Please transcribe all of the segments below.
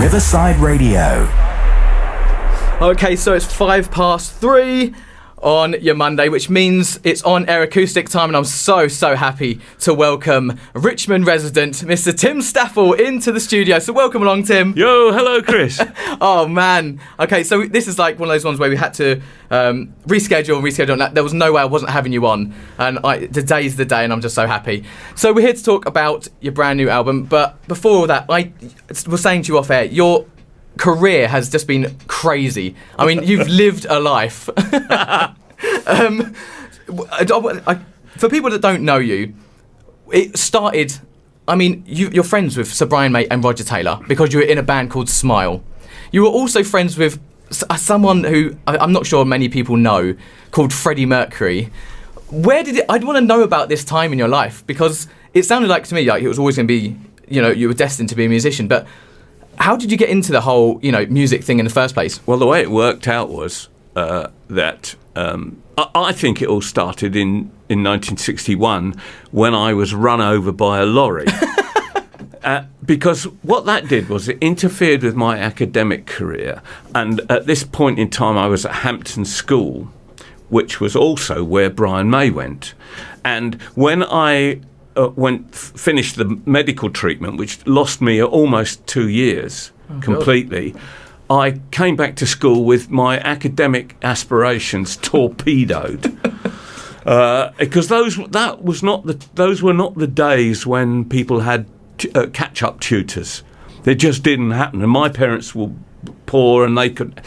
Riverside Radio. Okay, so it's 3:05 on your Monday, which means it's on Air Acoustic time, and I'm so happy to welcome Richmond resident Mr. Tim Staffell into the studio. So welcome along, Tim. Yo, hello, Chris. Oh man. Okay, so this is like one of those ones where we had to reschedule, and there was no way I wasn't having you on, and today's the day, and I'm just so happy. So we're here to talk about your brand new album, but before all that, I was saying to you off air, your career has just been crazy. I mean, you've lived a life. For people that don't know you, it started, I mean, you're friends with Sir Brian May and Roger Taylor because you were in a band called Smile. You were also friends with someone who I'm not sure many people know, called Freddie Mercury. I'd want to know about this time in your life, because it sounded like to me like it was always going to be, you were destined to be a musician, but how did you get into the whole, music thing in the first place? Well, the way it worked out was that I think it all started in 1961 when I was run over by a lorry. Because what that did was it interfered with my academic career. And at this point in time, I was at Hampton School, which was also where Brian May went. And when I finished the medical treatment, which lost me almost 2 years completely, God. I came back to school with my academic aspirations torpedoed, because those were not the days when people had catch-up tutors. They just didn't happen, and my parents were poor, and they could.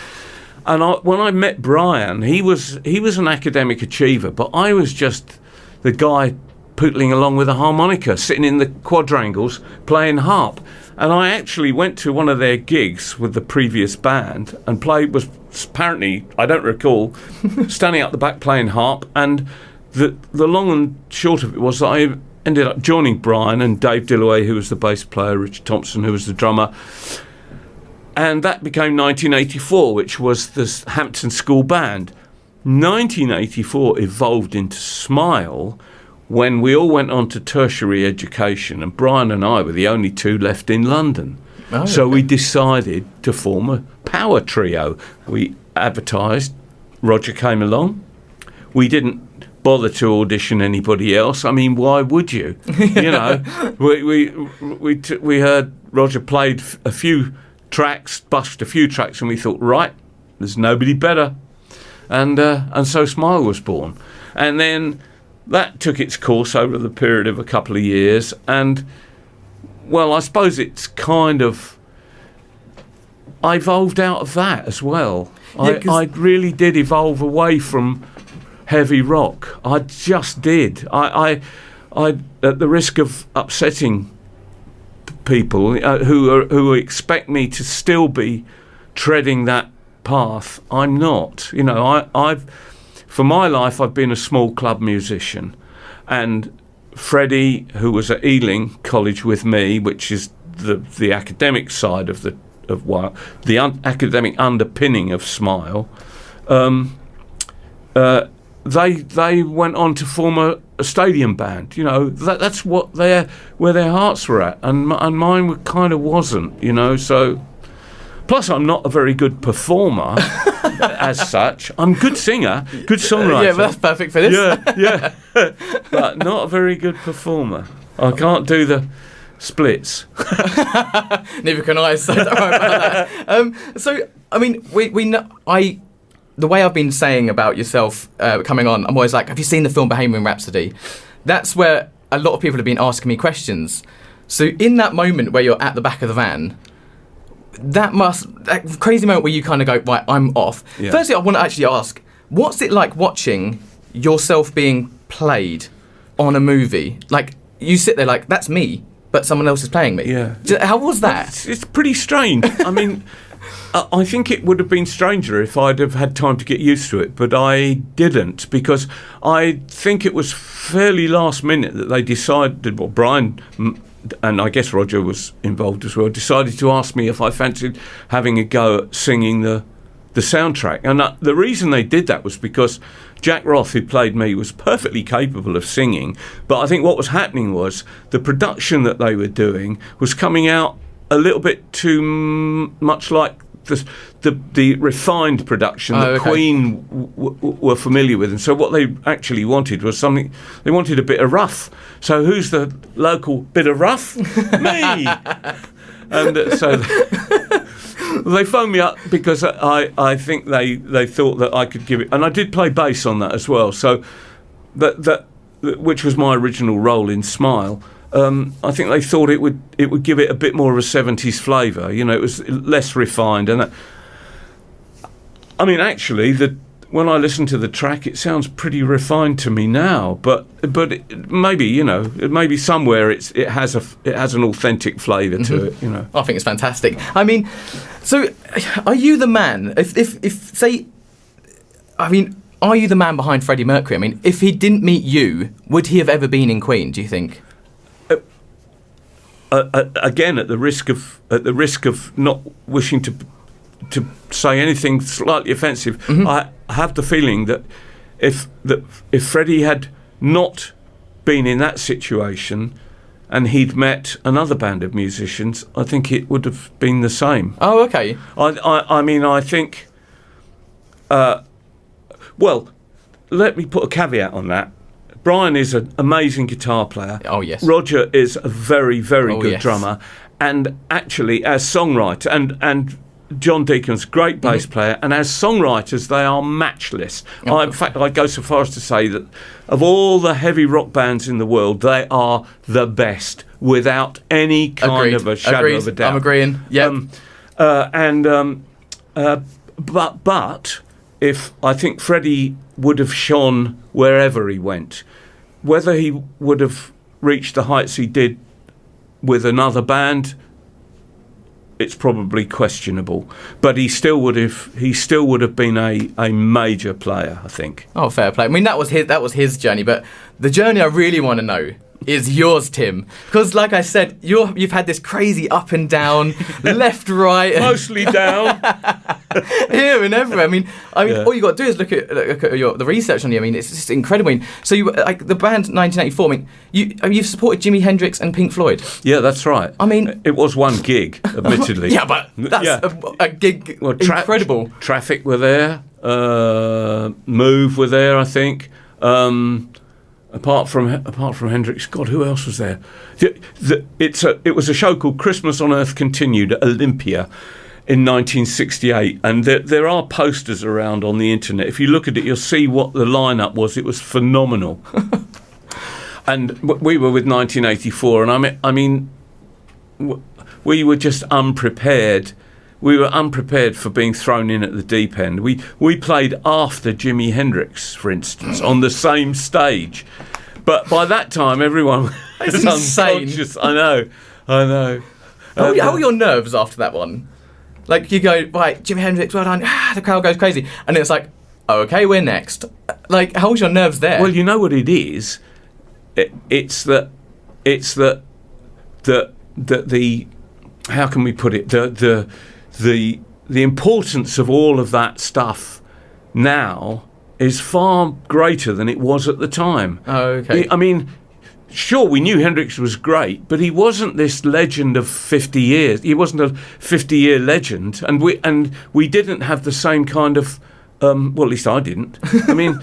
And when I met Brian, he was an academic achiever, but I was just the guy pootling along with a harmonica, sitting in the quadrangles, playing harp. And I actually went to one of their gigs with the previous band and was apparently, I don't recall, standing up the back playing harp. And the long and short of it was that I ended up joining Brian and Dave Dillaway, who was the bass player, Richard Thompson, who was the drummer. And that became 1984, which was the Hampton School Band. 1984 evolved into Smile, when we all went on to tertiary education, and Brian and I were the only two left in London. So we decided to form a power trio. We advertised, Roger came along. We didn't bother to audition anybody else. I mean, why would you? We heard Roger played a few tracks, bust a few tracks, and we thought, right, there's nobody better. And so Smile was born. And then that took its course over the period of a couple of years, and, well, I suppose it's kind of, I evolved out of that as well. Yeah, I really did evolve away from heavy rock. I just did. I at the risk of upsetting people who expect me to still be treading that path, I'm not. For my life, I've been a small club musician, and Freddie, who was at Ealing College with me, which is the academic side of academic underpinning of Smile, they went on to form a stadium band. That's where their hearts were at, and mine kind of wasn't. So. Plus, I'm not a very good performer as such. I'm a good singer, good songwriter. Yeah, but that's perfect for this. Yeah. But not a very good performer. I can't do the splits. Neither can I, so don't worry about that. So, I mean, we know, the way I've been saying about yourself coming on, I'm always like, have you seen the film Bohemian Rhapsody? That's where a lot of people have been asking me questions. So in that moment where you're at the back of the van, that crazy moment where you kind of go, right, I'm off. Yeah. Firstly, I want to actually ask, what's it like watching yourself being played on a movie? Like, you sit there like, that's me, but someone else is playing me. Yeah. How was that? It's pretty strange. I mean, I think it would have been stranger if I'd have had time to get used to it, but I didn't, because I think it was fairly last minute that they decided, well, Brian, and I guess Roger was involved as well, decided to ask me if I fancied having a go at singing the soundtrack. And the reason they did that was because Jack Roth, who played me, was perfectly capable of singing, but I think what was happening was the production that they were doing was coming out a little bit too much like the refined production that Queen were familiar with, and so what they actually wanted was something. They wanted a bit of rough. So who's the local bit of rough? Me. And so they phoned me up because I think they thought that I could give it, and I did play bass on that as well. So that which was my original role in Smile. I think they thought it would give it a bit more of a 70s flavour. You know, it was less refined, and I mean, actually, when I listen to the track, it sounds pretty refined to me now. But maybe somewhere it has an authentic flavour to it. You know, I think it's fantastic. I mean, so are you the man? Are you the man behind Freddie Mercury? I mean, if he didn't meet you, would he have ever been in Queen? Do you think? Again, at the risk of not wishing to say anything slightly offensive, I have the feeling that if Freddie had not been in that situation and he'd met another band of musicians, I think it would have been the same. Oh, okay. I mean, I think. Well, let me put a caveat on that. Brian is an amazing guitar player. Oh, yes. Roger is a very, very good yes. drummer. And actually, as songwriter, and John Deacon's great bass player, and as songwriters, they are matchless. In fact, I go so far as to say that of all the heavy rock bands in the world, they are the best, without any kind of a shadow of a doubt. I'm agreeing. Yeah. But if I think Freddie would have shone wherever he went, whether he would have reached the heights he did with another band, it's probably questionable. But he still would have been a major player, I think. Oh, fair play. I mean, that was his journey, but the journey I really want to know is yours, Tim, because like I said, you've had this crazy up and down, left, right, mostly down, here and everywhere. I mean, all you got to do is look at the research on you. I mean, it's just incredible. I mean, so you like the band 1984. I mean, you've supported Jimi Hendrix and Pink Floyd. Yeah, that's right. I mean, it was one gig, admittedly. Yeah, but that's a gig. Well, incredible. Traffic were there. Move were there, I think. Apart from Hendrix, God, who else was there? It was a show called Christmas on Earth Continued at Olympia in 1968, and there are posters around on the internet. If you look at it, you'll see what the lineup was. It was phenomenal. And we were with 1984, and I mean, we were just unprepared. We were unprepared for being thrown in at the deep end. We played after Jimi Hendrix, for instance, on the same stage. But by that time, everyone was unconscious. I know. How are your nerves after that one? Like, you go, right, Jimi Hendrix, well done. The crowd goes crazy. And it's like, oh, okay, we're next. Like, how was your nerves there? Well, you know what it is? It's that the how can we put it? The importance of all of that stuff now is far greater than it was at the time. Oh, okay. I mean, sure, we knew Hendrix was great, but he wasn't this legend of 50 years. He wasn't a 50-year legend, and we didn't have the same kind of. Well, at least I didn't. I mean,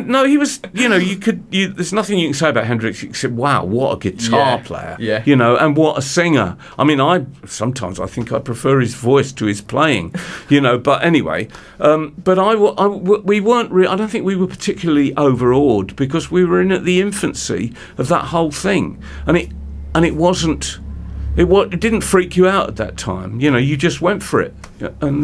no, he was. You know, there's nothing you can say about Hendrix except, wow, what a guitar player. Yeah. You know, and what a singer. I mean, sometimes I think I prefer his voice to his playing. You know, but anyway, we weren't. I don't think we were particularly overawed because we were in at the infancy of that whole thing, and it wasn't. It didn't freak you out at that time. You know, you just went for it, and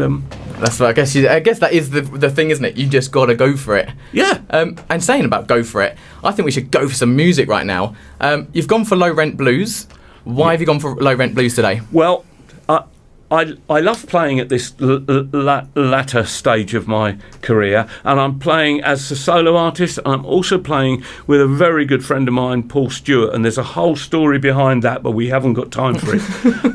that's what I guess that is the thing, isn't it? You just got to go for it. Yeah. And saying about go for it, I think we should go for some music right now. You've gone for Low Rent Blues. Why have you gone for Low Rent Blues today? Well, I love playing at this latter stage of my career, and I'm playing as a solo artist. I'm also playing with a very good friend of mine, Paul Stewart, and there's a whole story behind that, but we haven't got time for it.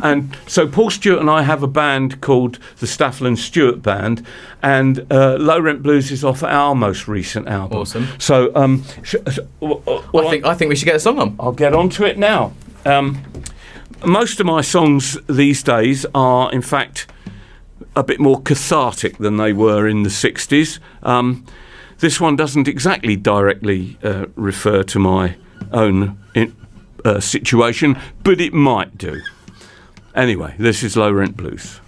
And so Paul Stewart and I have a band called the Staffell and Stewart Band, and Low Rent Blues is off our most recent album. Awesome. So I think we should get a song on. I'll get onto it now. most of my songs these days are, in fact, a bit more cathartic than they were in the 60s. This one doesn't exactly directly refer to my own situation, but it might do. Anyway, this is Low Rent Blues.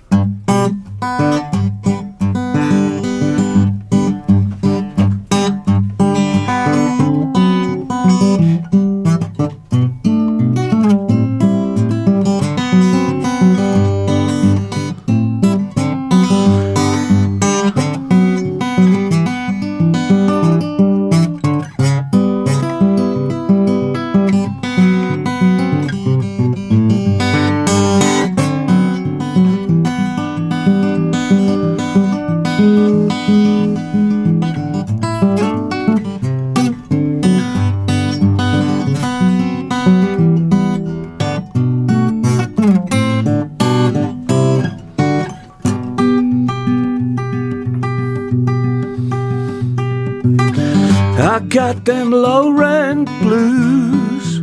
I got them low rent blues,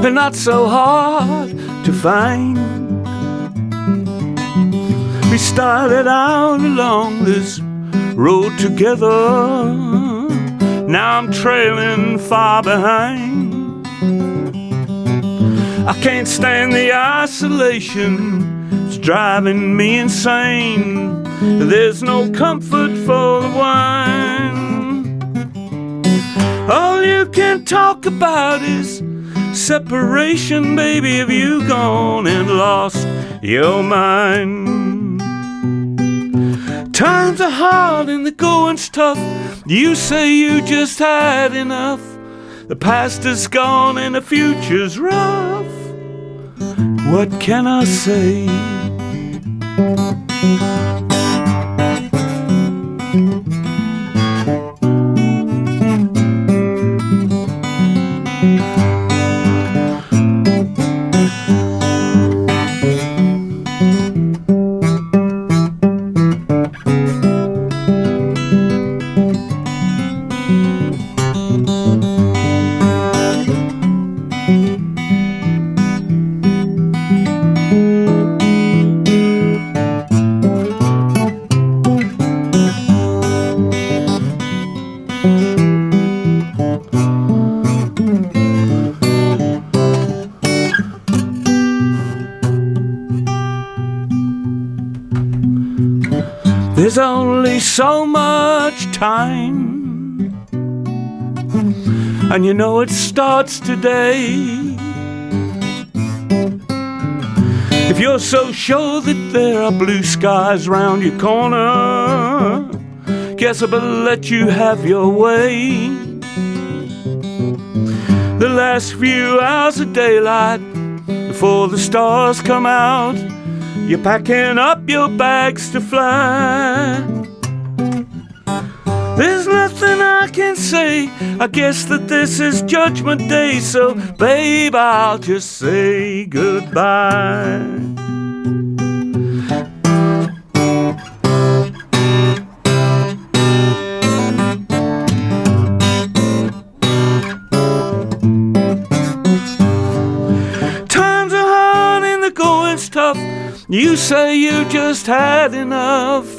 and not so hard to find. We started out along this road together, now I'm trailing far behind. I can't stand the isolation, it's driving me insane. There's no comfort for the wine. All you can talk about is separation, baby. Have you gone and lost your mind? Times are hard and the going's tough. You say you just had enough. The past is gone and the future's rough. What can I say? There's only so much time, and you know it starts today. If you're so sure that there are blue skies round your corner, guess I better let you have your way. The last few hours of daylight before the stars come out, you're packing up your bags to fly. There's nothing I can say, I guess that this is Judgment Day. So babe, I'll just say goodbye. Times are hard and the going's tough. You say you just had enough.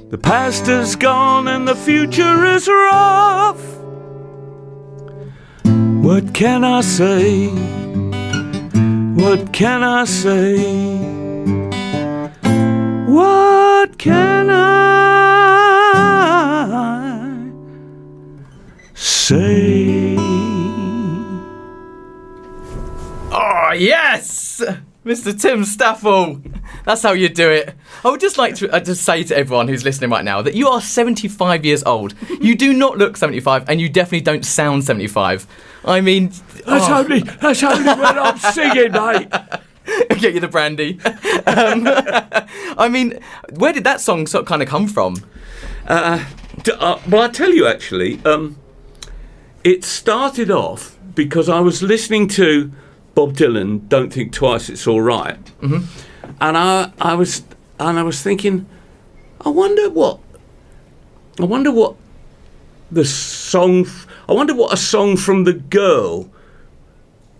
The past is gone and the future is rough. What can I say? What can I say? What can I say? Oh, yes! Mr. Tim Staffell. That's how you do it. I would just like to just say to everyone who's listening right now that you are 75 years old. You do not look 75, and you definitely don't sound 75. I mean... That's only when I'm singing, mate. Get you the brandy. I mean, where did that song sort of kind of come from? Well, I tell you, actually, it started off because I was listening to Bob Dylan, Don't Think Twice, It's All Right. Mm-hmm. And I was thinking, I wonder what a song from The Girl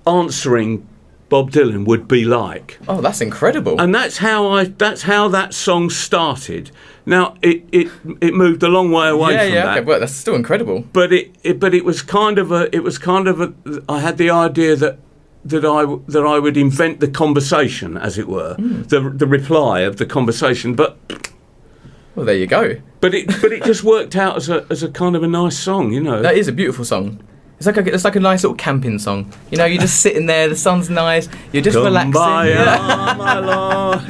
answering Bob Dylan would be like. Oh, that's incredible. And that's how that song started. Now it moved a long way away from that. Okay, but that's still incredible. But it was kind of a I had the idea that I would invent the conversation, as it were, the reply of the conversation. But well, there you go. But it just worked out as a kind of a nice song, you know. That is a beautiful song. It's like a nice little camping song. You know, you're just sitting there, the sun's nice, you're just relaxing. By, my Lord.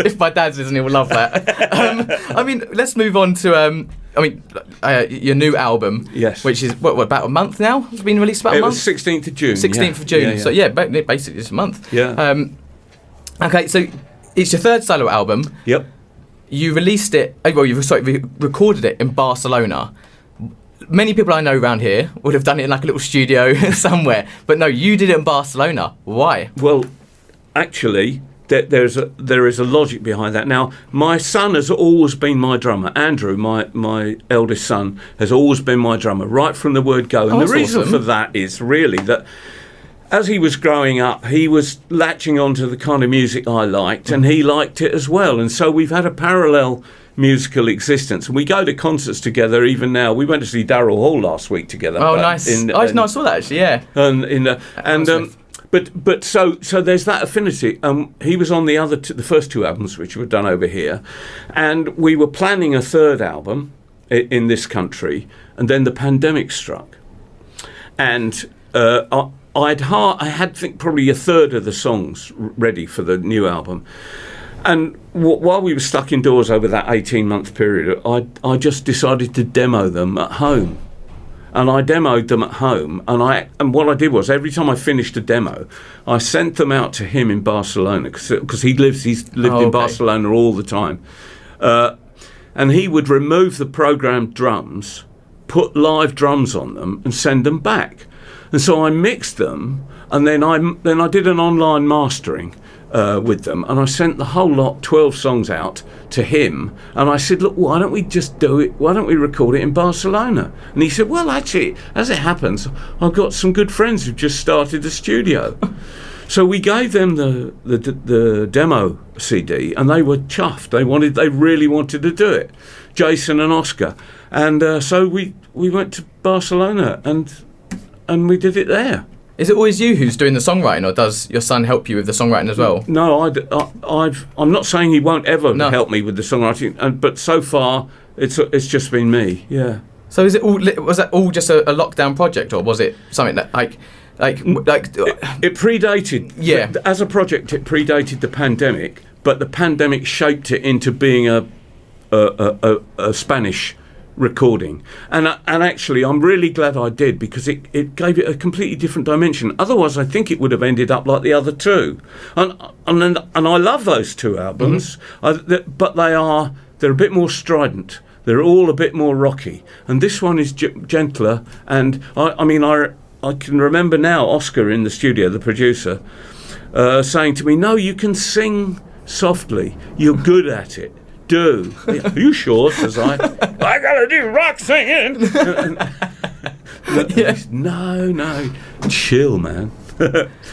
If my dad's listening, he'll love that. I mean, let's move on to your new album. Yes. Which is what about a month now? It's been released about a month. It was 16th of June. 16th of June. Yeah. So yeah, basically it's a month. Yeah. Okay, so it's your third solo album. Yep. You released it. You recorded it in Barcelona. Many people I know around here would have done it in like a little studio somewhere, but no, you did it in Barcelona. Why? Well, actually, there is a logic behind that. Now, my son has always been my drummer. Andrew, my eldest son, has always been my drummer right from the word go. And the reason for that is really that as he was growing up, he was latching onto the kind of music I liked, and he liked it as well. And so we've had a parallel musical existence, and we go to concerts together even now. We went to see Daryl Hall last week together. Oh, nice! I saw that actually. Yeah. But so there's that affinity. He was on the first two albums which were done over here, and we were planning a third album in this country, and then the pandemic struck, and I had think probably a third of the songs ready for the new album. And while we were stuck indoors over that 18-month period, I just decided to demo them at home. And I demoed them at home. And what I did was, every time I finished a demo, I sent them out to him in Barcelona, because he's lived in Barcelona all the time. And he would remove the programmed drums, put live drums on them, and send them back. And so I mixed them, and then I did an online mastering with them, and I sent the whole lot, 12 songs out to him, and I said, look, why don't we just do it, why don't we record it in Barcelona? And he said, well, actually, as it happens, I've got some good friends who've just started a studio. So we gave them the demo CD, and they were chuffed. They really wanted to do it, Jason and Oscar. And so we went to Barcelona, and we did it there. Is it always you who's doing the songwriting, or does your son help you with the songwriting as well? No, I'm not saying he won't ever help me with the songwriting, but so far it's just been me. Yeah. So was that all just a lockdown project, or was it something that like it predated? Yeah. As a project, it predated the pandemic, but the pandemic shaped it into being a Spanish recording, and actually I'm really glad I did, because it gave it a completely different dimension. Otherwise I think it would have ended up like the other two, and I love those two albums, but they're a bit more strident, they're all a bit more rocky, and this one is gentler. And I can remember now Oscar in the studio, the producer, saying to me, no, you can sing softly, you're good at it. Do. Are you sure? Says I gotta do rock singing. No, chill, man.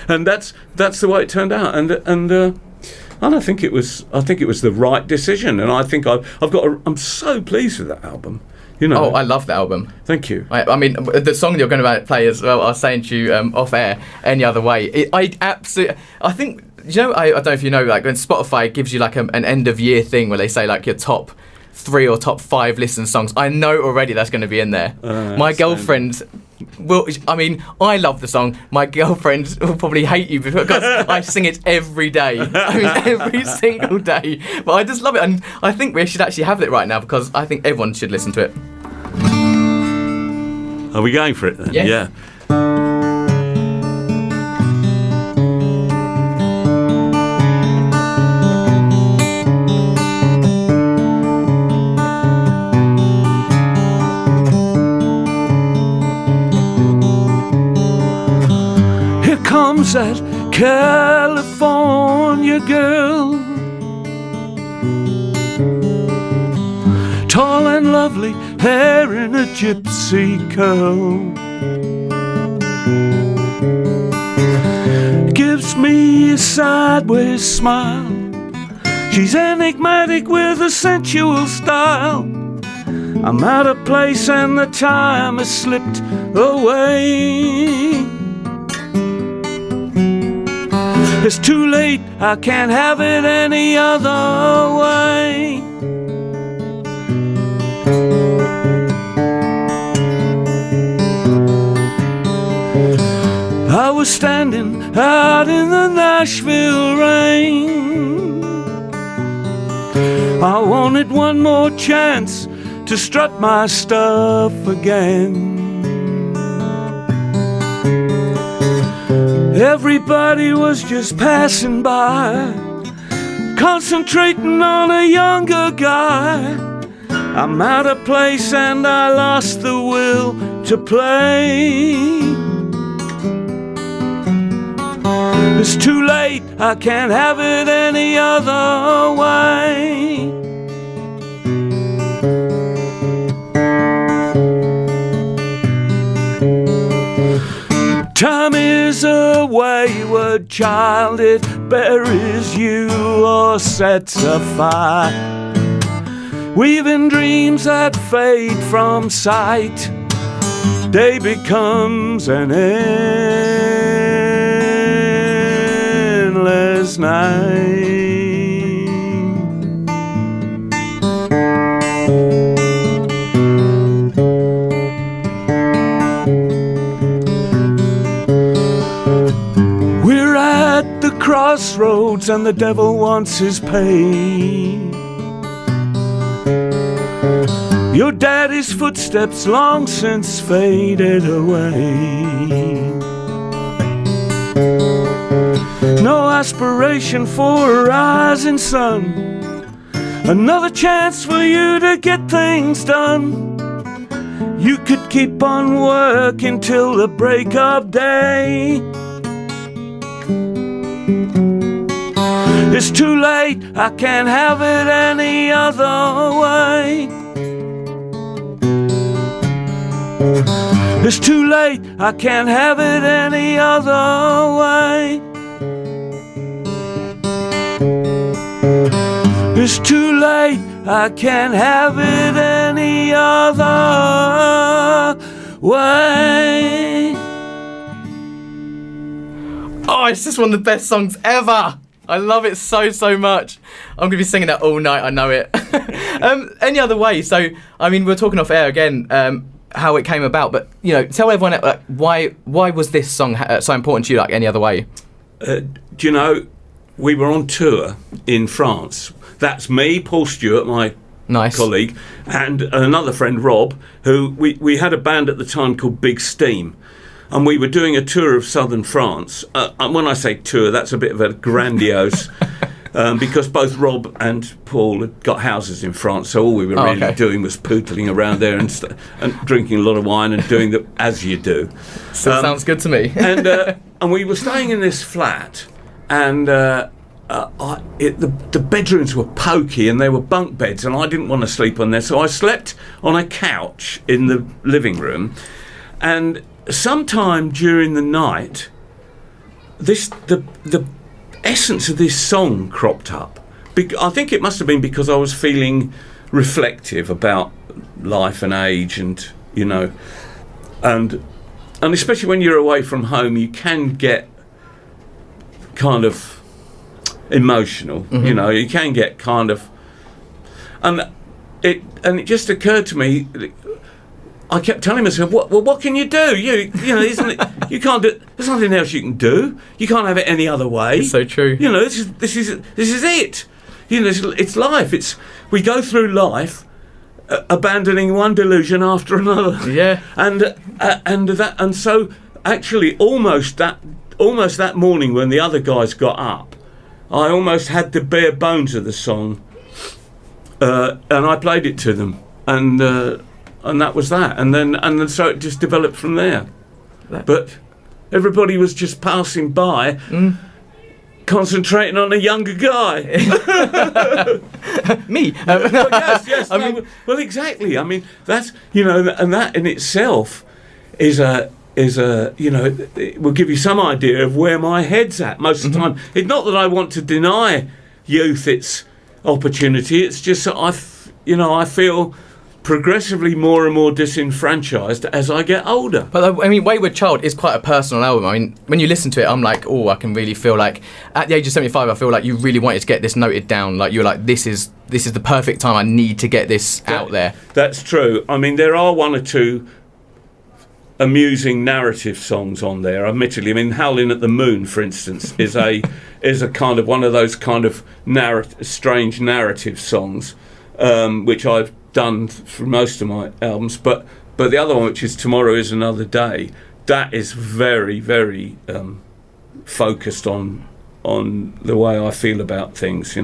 And that's the way it turned out. And I think it was the right decision. And I think I'm so pleased with that album. You know. Oh, I love the album. Thank you. I mean, the song you're going to play as well, I was saying to you off air, Any Other Way. I think. You know, I don't know if you know, like when Spotify gives you like an end of year thing where they say like your top 3 or top 5 listened songs. I know already that's going to be in there. My girlfriend will. I mean, I love the song. My girlfriend will probably hate you because I sing it every day. I mean, every single day. But I just love it, and I think we should actually have it right now because I think everyone should listen to it. Are we going for it then? Yes. Yeah. Comes that California girl, tall and lovely, hair in a gypsy curl. gives me a sideways smile. She's enigmatic with a sensual style. I'm out of place and the time has slipped away. It's too late, I can't have it any other way. I was standing out in the Nashville rain. I wanted one more chance to strut my stuff again. Everybody was just passing by, concentrating on a younger guy. I'm out of place and I lost the will to play. It's too late, I can't have it any other way. Time is a wayward child, it buries you or sets a fire, weaving dreams that fade from sight. Day becomes an endless night. We're at the crossroads and the devil wants his pay. Your daddy's footsteps long since faded away. No aspiration for a rising sun, another chance for you to get things done. You could keep on working till the break of day. It's too late, I can't have it any other way. It's too late, I can't have it any other way. It's too late, I can't have it any other way. Oh, it's just one of the best songs ever. I love it so, so much. I'm going to be singing that all night, I know it. Any other way? So, I mean, we're talking off air again, how it came about, but, you know, tell everyone why was this song so important to you, like Any Other Way? Do you know, we were on tour in France. That's me, Paul Stewart, my colleague, and another friend, Rob, who we had a band at the time called Big Steam. And we were doing a tour of southern France. And when I say tour, that's a bit of a grandiose, because both Rob and Paul had got houses in France, so all we were really doing was pootling around there and drinking a lot of wine and doing the as you do. Sounds good to me. And we were staying in this flat, and the bedrooms were pokey and they were bunk beds, and I didn't want to sleep on there, so I slept on a couch in the living room. And sometime during the night, the essence of this song cropped up. I think it must have been because I was feeling reflective about life and age, and you know, and especially when you're away from home, you can get kind of emotional. Mm-hmm. You know, you can get kind of, and it just occurred to me. I kept telling myself, what can you do? You know, isn't it? You can't do. There's nothing else you can do. You can't have it any other way. It's so true. You know, this is it. You know, it's life. We go through life, abandoning one delusion after another. Yeah. And so actually, almost that morning when the other guys got up, I almost had the bare bones of the song, and I played it to them, and that was that, and then so it just developed from there. But everybody was just passing by, concentrating on a younger guy. Me. Yes. Well, exactly. I mean, that's, you know, and that in itself is a it will give you some idea of where my head's at most of the time. It's not that I want to deny youth its opportunity. It's just that I feel progressively more and more disenfranchised as I get older. But I mean, Wayward Child is quite a personal album. I mean, when you listen to it, I'm like, oh, I can really feel like at the age of 75, I feel like you really wanted to get this noted down. Like you're like, this is the perfect time. I need to get this out there. That's true. I mean, there are one or two amusing narrative songs on there, admittedly. I mean, Howling at the Moon, for instance, is a kind of one of those kind of strange narrative songs, which I've done for most of my albums. But the other one, which is Tomorrow Is Another Day, that is very, very focused on the way I feel about things,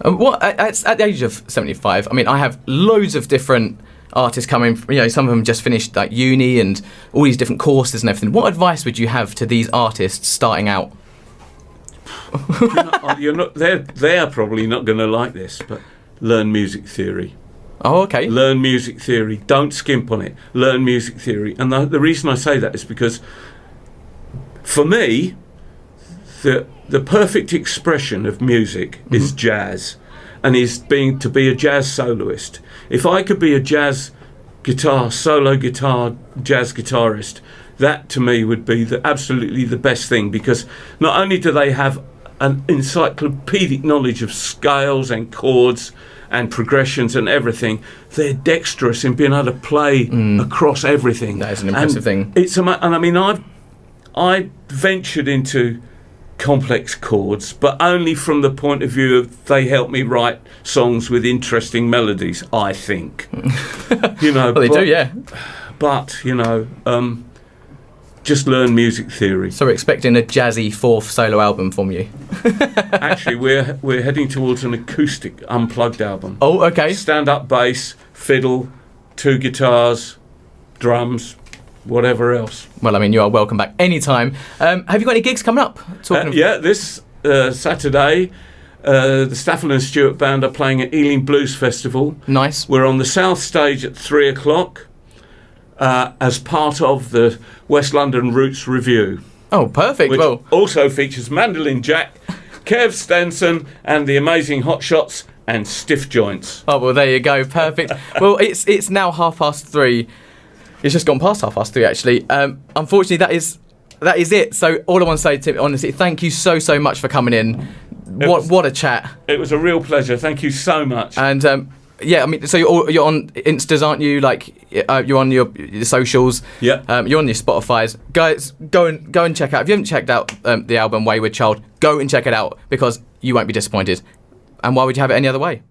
What at the age of 75, I mean, I have loads of different artists coming. Some of them just finished like uni and all these different courses and everything. What advice would you have to these artists starting out? They're probably not going to like this, but learn music theory. Oh, okay. Learn music theory. Don't skimp on it. Learn music theory. And the reason I say that is because, for me, the perfect expression of music is jazz, and is to be a jazz soloist. If I could be a jazz solo guitar jazz guitarist, that to me would be absolutely the best thing, because not only do they have an encyclopedic knowledge of scales and chords and progressions and everything, they're dexterous in being able to play across everything. That is an impressive thing. And I mean, I ventured into complex chords, but only from the point of view of they help me write songs with interesting melodies, I think. Well, they do, yeah. But, just learn music theory. So we're expecting a jazzy fourth solo album from you. Actually, we're heading towards an acoustic unplugged album. Oh, okay. Stand-up bass, fiddle, 2 guitars, drums, whatever else. Well, I mean, you are welcome back anytime. Have you got any gigs coming up? Yeah, this Saturday, the Staffell and Stewart Band are playing at Ealing Blues Festival. Nice. We're on the South Stage at 3 o'clock as part of the West London Roots Review. Oh, perfect. Which also features Mandolin Jack, Kev Stenson, and the amazing Hot Shots and Stiff Joints. Oh, well, there you go. Perfect. Well, it's now 3:30. It's just gone past 3:30, actually. Unfortunately, that is it. So all I want to say, Tim, honestly, thank you so much for coming in. What a chat. It was a real pleasure. Thank you so much. And yeah, I mean, so you're on Instas, aren't you? Like, you're on your socials. Yeah. You're on your Spotify's. Guys, go and check out. If you haven't checked out the album Wayward Child, go and check it out, because you won't be disappointed. And why would you have it any other way?